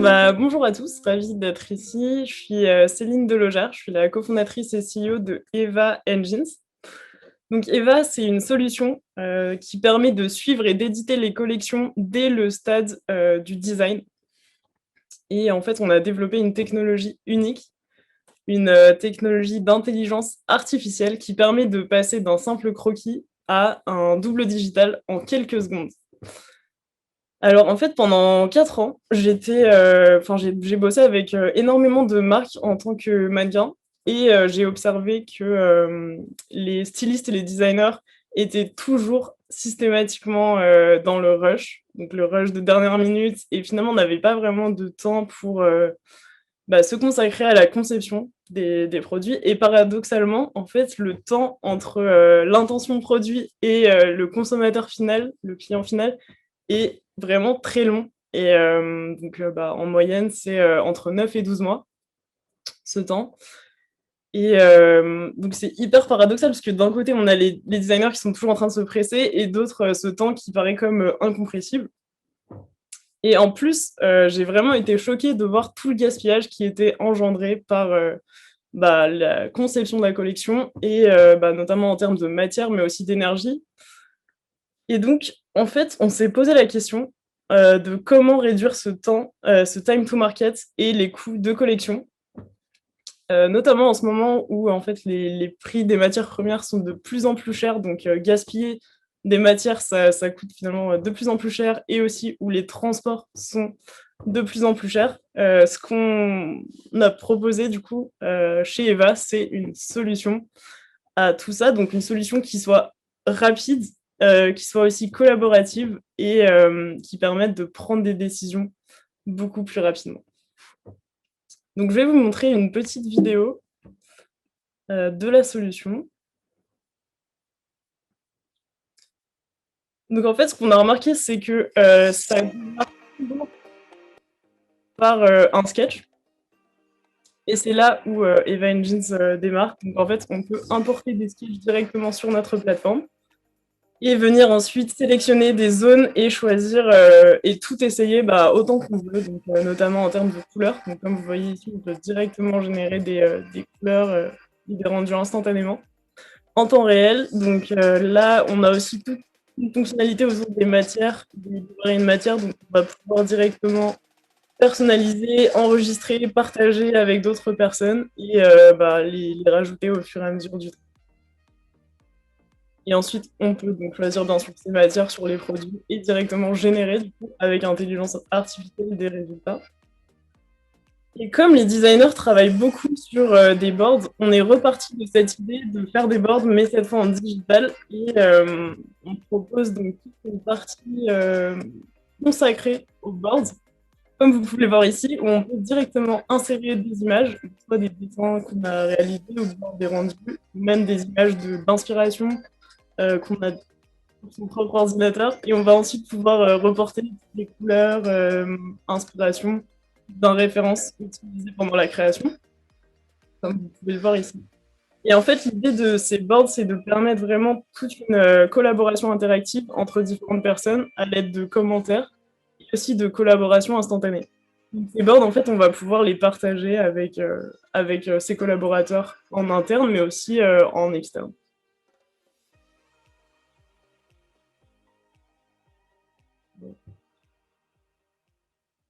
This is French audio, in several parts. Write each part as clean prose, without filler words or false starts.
Bonjour à tous, ravie d'être ici. Je suis Céline Delogère, je suis la cofondatrice et CEO de Eva Engines. Donc Eva, c'est une solution qui permet de suivre et d'éditer les collections dès le stade du design. Et en fait, on a développé une technologie unique, une technologie d'intelligence artificielle qui permet de passer d'un simple croquis à un double digital en quelques secondes. Alors en fait, pendant 4 ans, j'ai bossé avec, énormément de marques en tant que mannequin et j'ai observé que, les stylistes et les designers étaient toujours systématiquement, dans le rush, donc le rush de dernière minute et finalement on n'avait pas vraiment de temps pour, se consacrer à la conception des produits et paradoxalement, en fait, le temps entre, l'intention produit et le consommateur final, le client final est vraiment très long et en moyenne, c'est, entre 9 et 12 mois, ce temps et donc c'est hyper paradoxal parce que d'un côté, on a les designers qui sont toujours en train de se presser et d'autres, ce temps qui paraît comme, incompressible et en plus, j'ai vraiment été choquée de voir tout le gaspillage qui était engendré par, la conception de la collection et notamment en termes de matière, mais aussi d'énergie et donc en fait, on s'est posé la question, de comment réduire ce temps, ce time to market et les coûts de collection, notamment en ce moment où en fait les prix des matières premières sont de plus en plus chers, donc gaspiller des matières, ça coûte finalement, de plus en plus cher et aussi où les transports sont de plus en plus chers. Ce qu'on a proposé du coup, chez Eva, c'est une solution à tout ça, donc une solution qui soit rapide, qui soit aussi collaborative et qui permette de prendre des décisions beaucoup plus rapidement. Donc je vais vous montrer une petite vidéo, de la solution. Donc en fait, ce qu'on a remarqué, c'est que, ça démarre souvent par, un sketch et c'est là où, Eva Engines, démarque. Donc en fait, on peut importer des sketchs directement sur notre plateforme et venir ensuite sélectionner des zones et choisir, et tout essayer, autant qu'on veut, donc notamment en termes de couleurs. Donc comme vous voyez ici, on peut directement générer des couleurs, et des rendus instantanément, en temps réel. Donc là, on a aussi toute une fonctionnalité autour des matières, de livrer une matière, donc on va pouvoir directement personnaliser, enregistrer, partager avec d'autres personnes et les rajouter au fur et à mesure du temps. Et ensuite, on peut donc choisir bien sûr ces matières sur les produits et directement générer du coup avec intelligence artificielle des résultats. Et comme les designers travaillent beaucoup sur des boards, on est reparti de cette idée de faire des boards, mais cette fois en digital. Et on propose donc toute une partie consacrée aux boards, comme vous pouvez le voir ici, où on peut directement insérer des images, soit des dessins qu'on a réalisés ou bien des rendus, ou même des images d'inspiration qu'on a sur son propre ordinateur. Et on va ensuite pouvoir reporter les couleurs, inspiration d'un référence utilisé pendant la création, comme vous pouvez le voir ici. Et en fait, l'idée de ces boards, c'est de permettre vraiment toute une collaboration interactive entre différentes personnes à l'aide de commentaires et aussi de collaboration instantanée. Donc, ces boards, en fait, on va pouvoir les partager avec ses collaborateurs en interne, mais aussi en externe.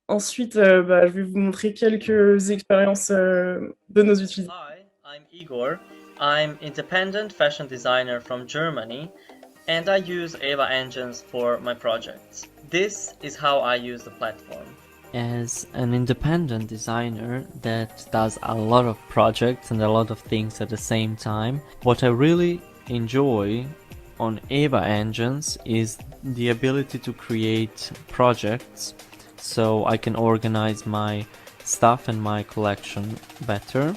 Ensuite, je vais vous montrer quelques expériences de nos utilisateurs. Hi, I'm Igor. I'm independent fashion designer from Germany and I use Eva Engines for my projects. This is how I use the platform. As an independent designer that does a lot of projects and a lot of things at the same time, what I really enjoy on Eva Engines is the ability to create projects so I can organize my stuff and my collection better.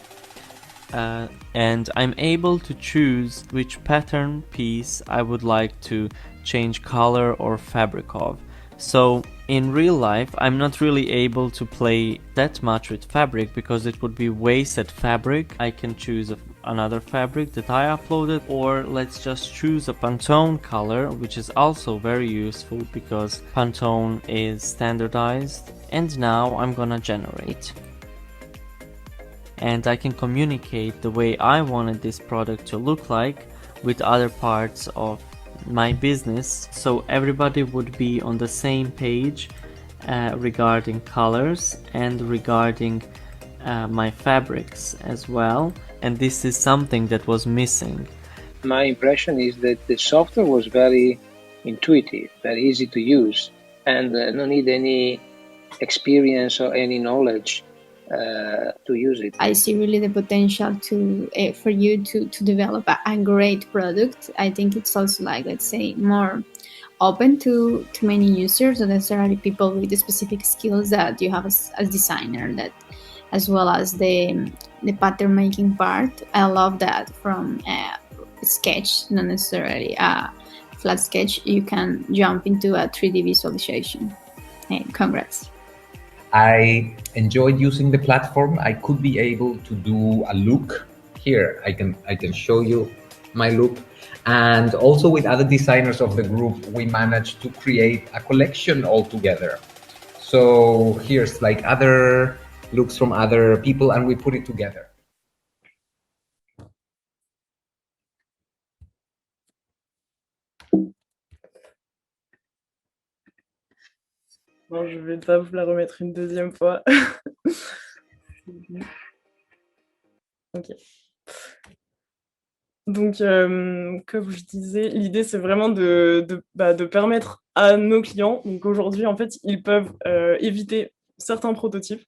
And I'm able to choose which pattern piece I would like to change color or fabric of. So in real life, I'm not really able to play that much with fabric because it would be wasted fabric. I can choose another fabric that I uploaded, or let's just choose a Pantone color, which is also very useful because Pantone is standardized. And now I'm gonna generate. And I can communicate the way I wanted this product to look like with other parts of my business, so everybody would be on the same page regarding colors and regarding my fabrics as well, and this is something that was missing. My impression is that the software was very intuitive, very easy to use, and no need any experience or any knowledge to use it. I see really the potential to for you to develop a great product. I think it's also like, let's say, more open to many users, not necessarily people with the specific skills that you have as designer, that as well as the pattern making part. I love that from sketch, not necessarily a flat sketch, you can jump into a 3D visualization. Congrats. I enjoyed using the platform. I could be able to do a look here. I can show you my look, and also with other designers of the group, we managed to create a collection all together. So here's like other looks from other people, and we put it together. Bon, je vais pas vous la remettre une deuxième fois. Ok. Donc, comme je disais, l'idée, c'est vraiment de permettre à nos clients, donc aujourd'hui, en fait, ils peuvent éviter certains prototypes.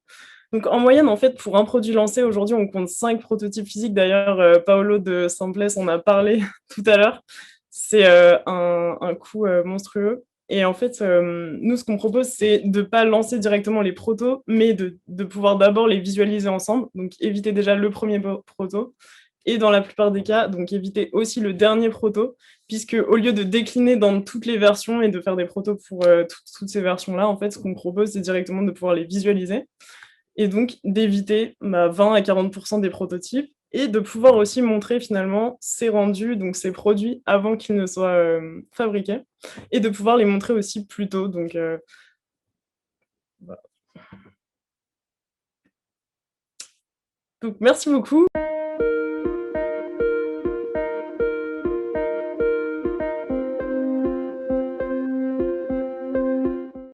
Donc, en moyenne, en fait, pour un produit lancé, aujourd'hui, on compte 5 prototypes physiques. D'ailleurs, Paolo de Simpless en a parlé tout à l'heure. C'est un coût monstrueux. Et en fait, nous, ce qu'on propose, c'est de ne pas lancer directement les protos, mais de pouvoir d'abord les visualiser ensemble. Donc, éviter déjà le premier proto. Et dans la plupart des cas, donc éviter aussi le dernier proto, puisque au lieu de décliner dans toutes les versions et de faire des protos pour toutes ces versions-là, en fait, ce qu'on propose, c'est directement de pouvoir les visualiser. Et donc, d'éviter 20 à 40% des prototypes et de pouvoir aussi montrer finalement ces rendus, donc ces produits, avant qu'ils ne soient fabriqués, et de pouvoir les montrer aussi plus tôt. Donc, voilà. Donc merci beaucoup.